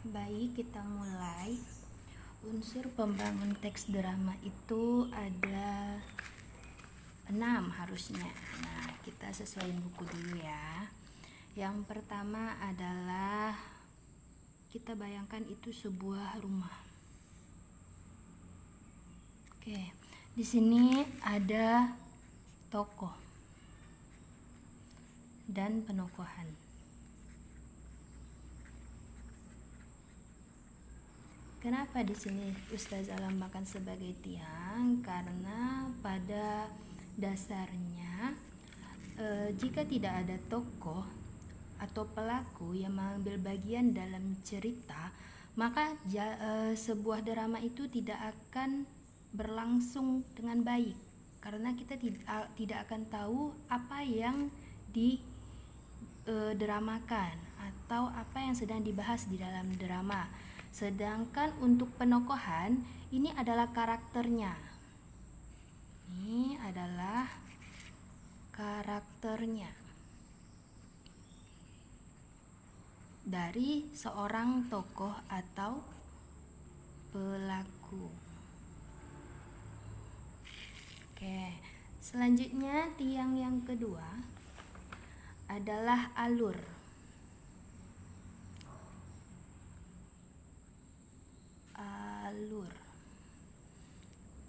Baik, kita mulai. Unsur pembangun teks drama itu ada 6 harusnya. Nah, kita sesuaiin buku dulu ya. Yang pertama adalah kita bayangkan itu sebuah rumah. Oke, di sini ada tokoh dan penokohan. Kenapa di sini Ustazah lambangkan sebagai tiang? Karena pada dasarnya jika tidak ada tokoh atau pelaku yang mengambil bagian dalam cerita, maka sebuah drama itu tidak akan berlangsung dengan baik, karena kita tidak akan tahu apa yang didramakan atau apa yang sedang dibahas di dalam drama. Sedangkan untuk penokohan, ini adalah karakternya. Ini adalah karakternya dari seorang tokoh atau pelaku. Oke, selanjutnya tiang yang kedua adalah alur.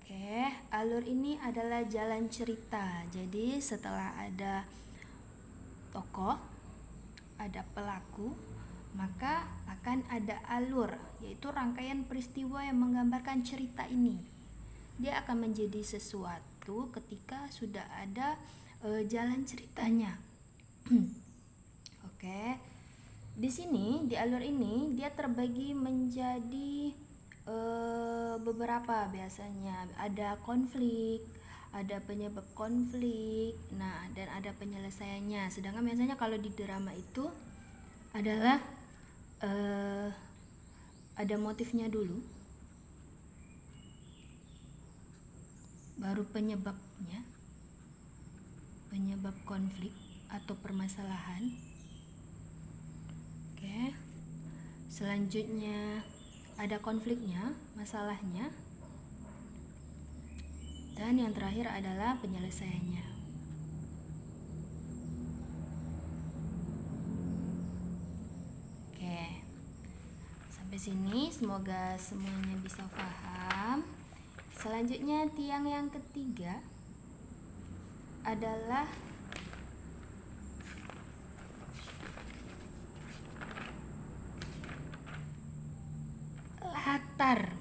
Oke, alur ini adalah jalan cerita. Jadi setelah ada tokoh, ada pelaku, maka akan ada alur, yaitu rangkaian peristiwa yang menggambarkan cerita ini. Dia akan menjadi sesuatu ketika sudah ada jalan ceritanya. Oke. Di sini, di alur ini dia terbagi menjadi beberapa. Biasanya ada konflik, ada penyebab konflik, nah, dan ada penyelesaiannya. Sedangkan biasanya kalau di drama itu adalah ada motifnya dulu, baru penyebabnya, penyebab konflik atau permasalahan. Oke. Selanjutnya ada konfliknya, masalahnya, dan yang terakhir adalah penyelesaiannya. Oke, sampai sini semoga semuanya bisa paham. Selanjutnya tiang yang ketiga adalah latar.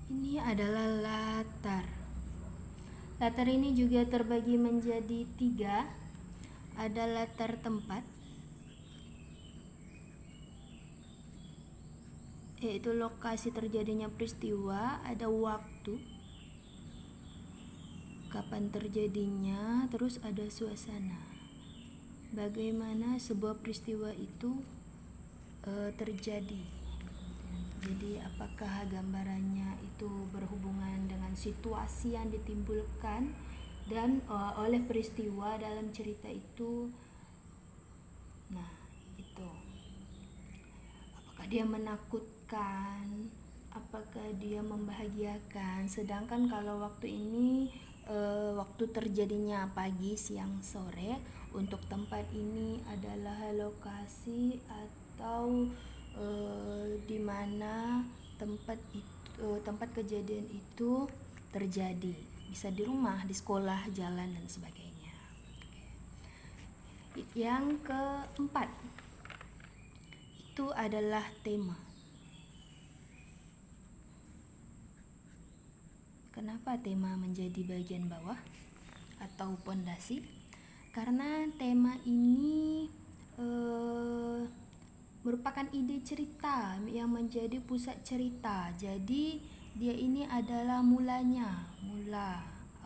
Ini adalah latar. Latar ini juga terbagi menjadi 3. Ada latar tempat, yaitu lokasi terjadinya peristiwa. Ada waktu, kapan terjadinya, terus ada suasana, bagaimana sebuah peristiwa itu terjadi. Jadi apakah gambarannya itu berhubungan dengan situasi yang ditimbulkan dan oleh peristiwa dalam cerita itu. Nah, itu apakah dia menakutkan, apakah dia membahagiakan. Sedangkan kalau waktu ini waktu terjadinya pagi, siang, sore. Untuk tempat ini adalah lokasi atau di mana tempat kejadian itu terjadi. Bisa di rumah, di sekolah, jalan, dan sebagainya. Yang keempat itu adalah tema. Kenapa tema menjadi bagian bawah atau pondasi? Karena tema ini merupakan ide cerita yang menjadi pusat cerita. Jadi dia ini adalah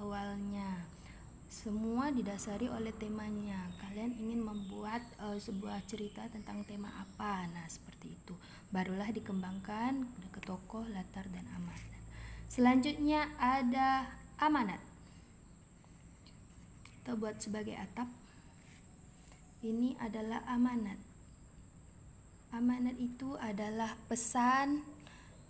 awalnya. Semua didasari oleh temanya. Kalian ingin membuat sebuah cerita tentang tema apa? Nah, seperti itu. Barulah dikembangkan ke tokoh, latar, dan amanat. Selanjutnya ada amanat. Kita buat sebagai atap. ini adalah amanat. Amanat itu adalah pesan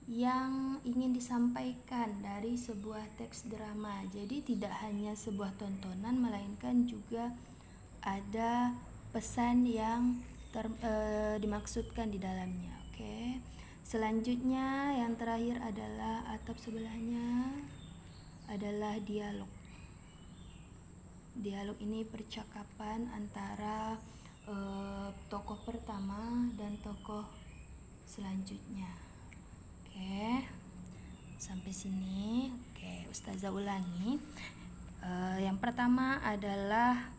yang ingin disampaikan dari sebuah teks drama. Jadi tidak hanya sebuah tontonan, melainkan juga ada pesan yang dimaksudkan di dalamnya. Oke. Selanjutnya yang terakhir adalah atap sebelahnya adalah dialog. Dialog ini percakapan antara tokoh pertama dan tokoh selanjutnya. Oke, sampai sini. Oke, Ustazah ulangi. Yang pertama adalah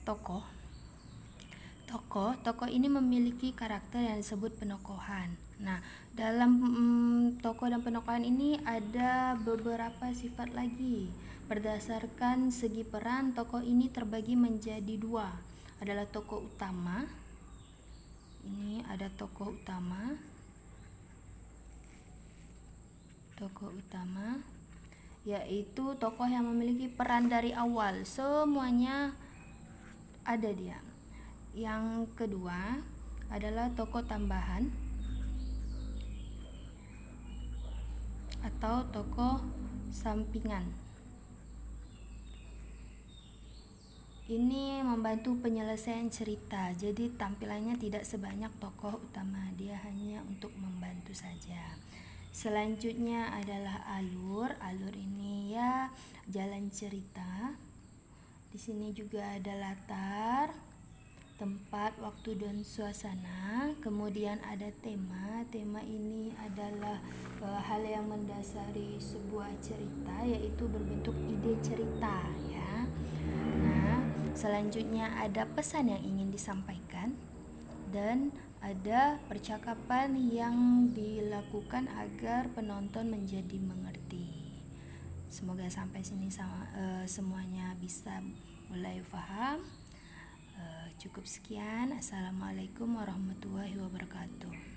tokoh. Tokoh ini memiliki karakter yang disebut penokohan. Nah, dalam tokoh dan penokohan ini ada beberapa sifat lagi. Berdasarkan segi peran, tokoh ini terbagi menjadi dua. Adalah tokoh utama. Ini ada tokoh utama. Tokoh utama yaitu tokoh yang memiliki peran dari awal. Semuanya ada dia. Yang kedua adalah tokoh tambahan atau tokoh sampingan. Ini membantu penyelesaian cerita, jadi tampilannya tidak sebanyak tokoh utama, dia hanya untuk membantu saja. Selanjutnya adalah alur. Alur ini ya jalan cerita. Di sini juga ada latar, tempat, waktu, dan suasana. Kemudian ada tema. Tema ini adalah hal yang mendasari sebuah cerita, yaitu berbentuk ide cerita ya. Nah, selanjutnya ada pesan yang ingin disampaikan dan ada percakapan yang dilakukan agar penonton menjadi mengerti. Semoga sampai sini semuanya bisa mulai paham. Cukup sekian. Assalamualaikum warahmatullahi wabarakatuh.